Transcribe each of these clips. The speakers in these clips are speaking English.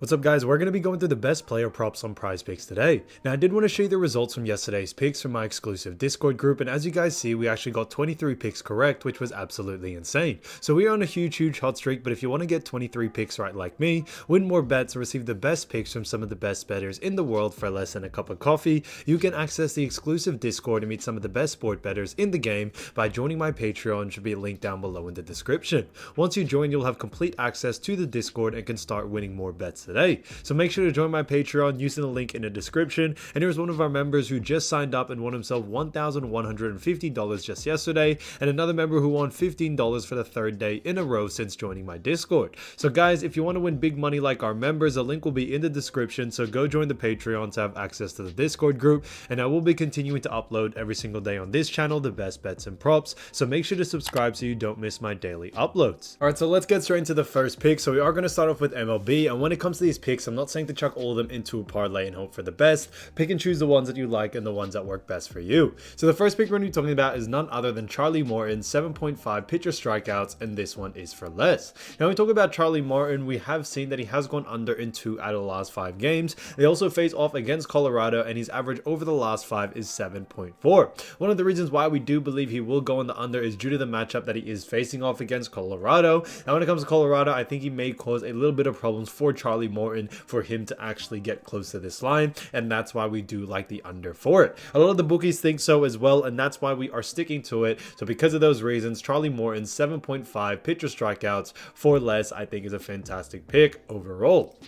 What's up guys, we're going to be going through the best player props on PrizePicks today. Now I did want to show you the results from yesterday's picks from my exclusive Discord group, and as you guys see we actually got 23 picks correct, which was absolutely insane. So we are on a huge hot streak, but if you want to get 23 picks right like me, win more bets, and receive the best picks from some of the best bettors in the world for less than a cup of coffee, you can access the exclusive Discord and meet some of the best sport bettors in the game by joining my Patreon, which should be linked down below in the description. Once you join, you'll have complete access to the Discord and can start winning more bets today. So make sure to join my Patreon using the link in the description. And here's one of our members who just signed up and won himself $1,150 just yesterday, and another member who won $15 for the third day in a row since joining my Discord. So guys, if you want to win big money like our members, the link will be in the description, so go join the Patreon to have access to the Discord group, and I will be continuing to upload every single day on this channel the best bets and props, so make sure to subscribe so you don't miss my daily uploads. Alright, so let's get straight into the first pick. So we are going to start off with MLB, and when it comes to these picks, I'm not saying to chuck all of them into a parlay and hope for the best. Pick and choose the ones that you like and the ones that work best for you. So the first pick we're going to be talking about is none other than Charlie Morton, 7.5 pitcher strikeouts, and this one is for less. Now when we talk about Charlie Morton, we have seen that he has gone under in 2 out of the last 5 games. They also face off against Colorado, and his average over the last 5 is 7.4. One of the reasons why we do believe he will go on the under is due to the matchup that he is facing off against Colorado. Now when it comes to Colorado, I think he may cause a little bit of problems for Charlie Morton for him to actually get close to this line, and that's why we do like the under for it. A lot of the bookies think so as well, and that's why we are sticking to it. So because of those reasons, Charlie Morton, 7.5 pitcher strikeouts for less, I think is a fantastic pick overall.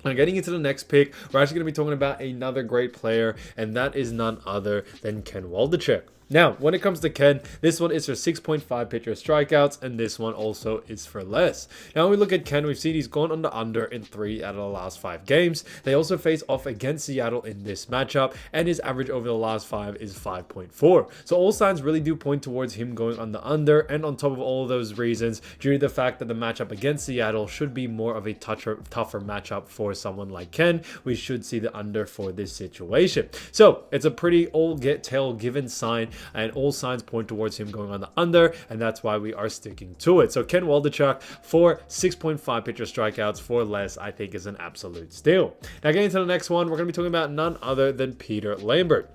Now getting into the next pick, we're actually going to be talking about another great player, and that is none other than Wnba. Now, when it comes to Ken, this one is for 6.5 pitcher strikeouts, and this one also is for less. Now, when we look at Ken, we've seen he's gone on the under in 3 out of the last 5 games. They also face off against Seattle in this matchup, and his average over the last 5 is 5.4. So all signs really do point towards him going on the under, and on top of all of those reasons, due to the fact that the matchup against Seattle should be more of a tougher matchup for someone like Ken, we should see the under for this situation. So it's a pretty all-tail given sign, and all signs point towards him going on the under, and that's why we are sticking to it. So Wnba for 6.5 pitcher strikeouts for less, I think is an absolute steal. Now getting to the next one, we're going to be talking about none other than Peter Lambert.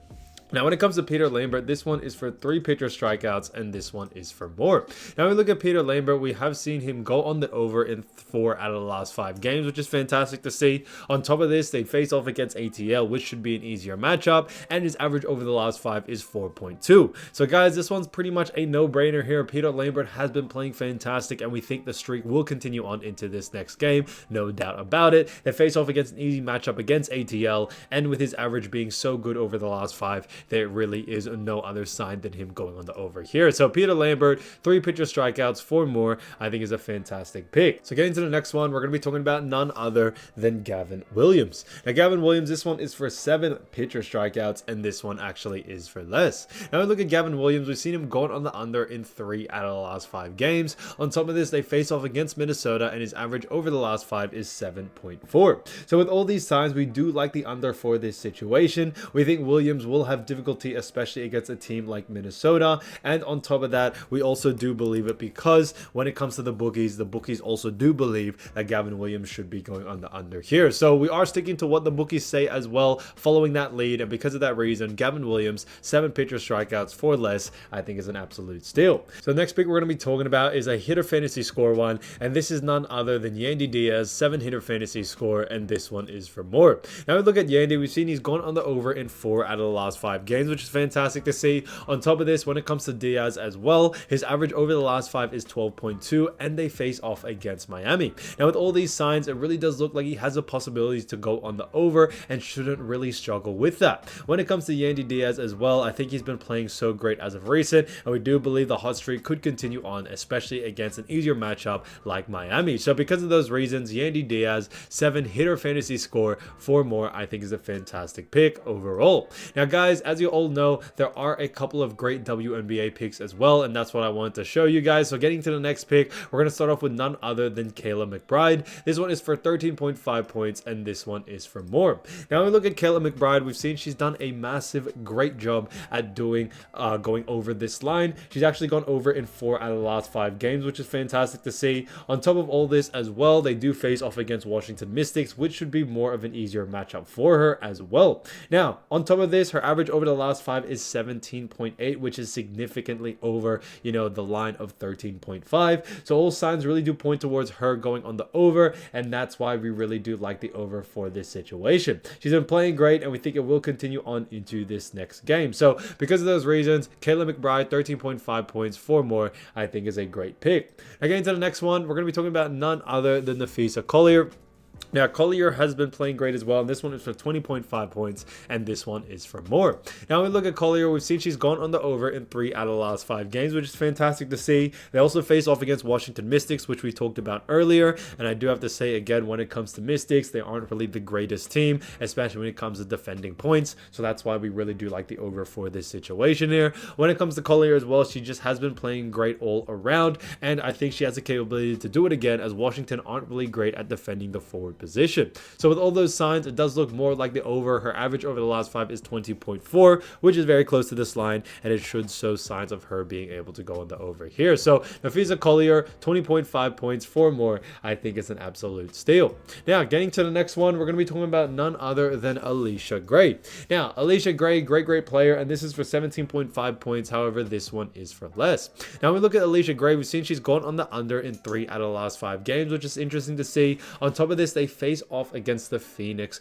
Now, when it comes to Peter Lambert, this one is for 3 pitcher strikeouts, and this one is for more. Now, when we look at Peter Lambert, we have seen him go on the over in 4 out of the last 5 games, which is fantastic to see. On top of this, they face off against ATL, which should be an easier matchup, and his average over the last 5 is 4.2. So, guys, this one's pretty much a no-brainer here. Peter Lambert has been playing fantastic, and we think the streak will continue on into this next game, no doubt about it. They face off against an easy matchup against ATL, and with his average being so good over the last 5, there really is no other sign than him going on the over here. So Peter Lambert, 3 pitcher strikeouts for more, I think is a fantastic pick. So getting to the next one, we're going to be talking about none other than Gavin Williams. Now Gavin Williams, this one is for 7 pitcher strikeouts, and this one actually is for less. Now when we look at Gavin Williams, we've seen him going on the under in 3 out of the last 5 games. On top of this, they face off against Minnesota, and his average over the last 5 is 7.4. So with all these signs, we do like the under for this situation. We think Williams will have difficulty, especially against a team like Minnesota, and on top of that, we also do believe it because when it comes to the bookies also do believe that Gavin Williams should be going on the under here. So we are sticking to what the bookies say as well, following that lead, and because of that reason, Gavin Williams, 7 pitcher strikeouts for less, I think is an absolute steal. So the next pick we're going to be talking about is a hitter fantasy score one, and this is none other than Yandy Diaz, 7 hitter fantasy score, and this one is for more. Now we look at Yandy, we've seen he's gone on the over in 4 out of the last 5 games, which is fantastic to see. On top of this, when it comes to Diaz as well, his average over the last 5 is 12.2, and they face off against Miami. Now with all these signs, it really does look like he has the possibilities to go on the over and shouldn't really struggle with that. When it comes to Yandy Diaz as well, I think he's been playing so great as of recent, and we do believe the hot streak could continue on, especially against an easier matchup like Miami. So because of those reasons, Yandy Diaz, 7 hitter fantasy score for more, I think is a fantastic pick overall. Now guys, as you all know, there are a couple of great WNBA picks as well, and that's what I wanted to show you guys. So getting to the next pick, we're going to start off with none other than Kayla McBride. This one is for 13.5 points, and this one is for more. Now, when we look at Kayla McBride, we've seen she's done a massive, great job at going over this line. She's actually gone over in 4 out of the last 5 games, which is fantastic to see. On top of all this as well, they do face off against Washington Mystics, which should be more of an easier matchup for her as well. Now, on top of this, her average over the last 5 is 17.8, which is significantly over, the line of 13.5. So all signs really do point towards her going on the over, and that's why we really do like the over for this situation. She's been playing great, and we think it will continue on into this next game. So because of those reasons, Kayla McBride, 13.5 points for more, I think is a great pick. Now, getting to the next one, we're going to be talking about none other than Napheesa Collier. Now, Collier has been playing great as well, and this one is for 20.5 points, and this one is for more. Now, when we look at Collier, we've seen she's gone on the over in 3 out of the last 5 games, which is fantastic to see. They also face off against Washington Mystics, which we talked about earlier, and I do have to say, again, when it comes to Mystics, they aren't really the greatest team, especially when it comes to defending points, so that's why we really do like the over for this situation here. When it comes to Collier as well, she just has been playing great all around, and I think she has the capability to do it again, as Washington aren't really great at defending the forward position. So with all those signs, it does look more like the over. Her average over the last 5 is 20.4, which is very close to this line, and it should show signs of her being able to go on the over here. So Napheesa Collier, 20.5 points for more, I think it's an absolute steal. Now, getting to the next one, we're going to be talking about none other than Allisha Gray. Now, Allisha Gray, great player, and this is for 17.5 points. However, this one is for less. Now, when we look at Allisha Gray, we've seen she's gone on the under in 3 out of the last 5 games, which is interesting to see. On top of this, they face off against the Phoenix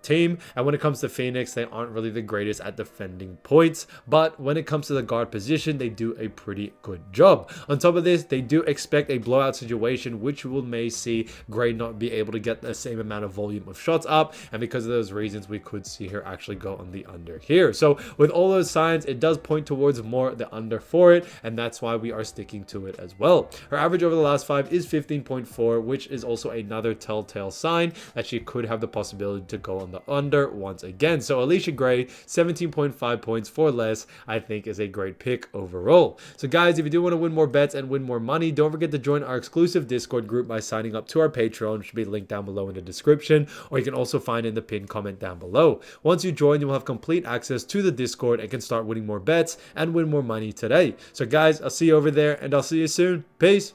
team, and when it comes to Phoenix, they aren't really the greatest at defending points, but when it comes to the guard position, they do a pretty good job. On top of this, they do expect a blowout situation, which we may see Gray not be able to get the same amount of volume of shots up, and because of those reasons, we could see her actually go on the under here. So with all those signs, it does point towards more the under for it, and that's why we are sticking to it as well. Her average over the last 5 is 15.4, which is also another telltale sign that she could have the possibility to go on the under once again. So Allisha Gray, 17.5 points for less, I think is a great pick overall. So guys, if you do want to win more bets and win more money, don't forget to join our exclusive Discord group by signing up to our Patreon, which should be linked down below in the description, or you can also find it in the pinned comment down below. Once you join, you will have complete access to the Discord and can start winning more bets and win more money today. So guys, I'll see you over there, and I'll see you soon. Peace.